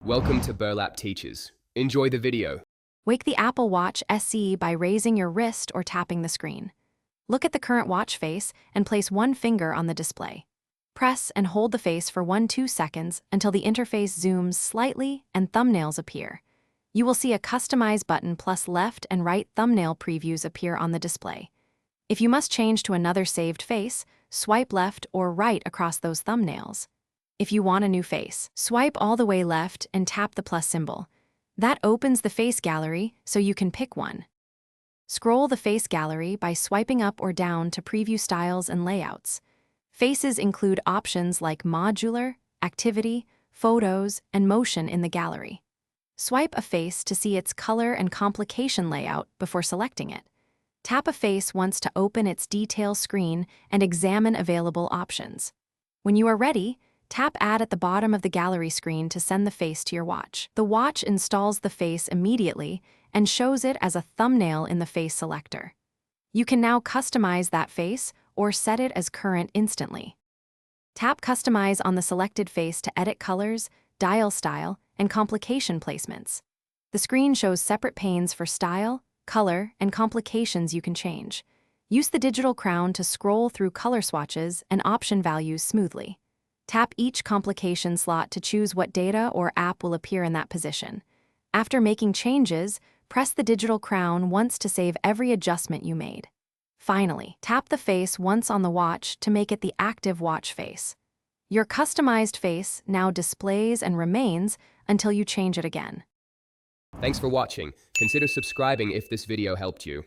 Welcome to Burlap Teachers. Enjoy the video. Wake the Apple Watch SE by raising your wrist or tapping the screen. Look at the current watch face and place one finger on the display. Press and hold the face for 1-2 seconds until the interface zooms slightly and thumbnails appear. You will see a Customize button plus left and right thumbnail previews appear on the display. If you must change to another saved face, swipe left or right across those thumbnails. If you want a new face, swipe all the way left and tap the plus symbol. That opens the face gallery so you can pick one. Scroll the face gallery by swiping up or down to preview styles and layouts. Faces include options like modular, activity, photos, and motion in the gallery. Swipe a face to see its color and complication layout before selecting it. Tap a face once to open its detail screen and examine available options. When you are ready, tap Add at the bottom of the gallery screen to send the face to your watch. The watch installs the face immediately and shows it as a thumbnail in the face selector. You can now customize that face or set it as current instantly. Tap Customize on the selected face to edit colors, dial style, and complication placements. The screen shows separate panes for style, color, and complications you can change. Use the digital crown to scroll through color swatches and option values smoothly. Tap each complication slot to choose what data or app will appear in that position. After making changes, press the digital crown once to save every adjustment you made. Finally, tap the face once on the watch to make it the active watch face. Your customized face now displays and remains until you change it again. Thanks for watching. Consider subscribing if this video helped you.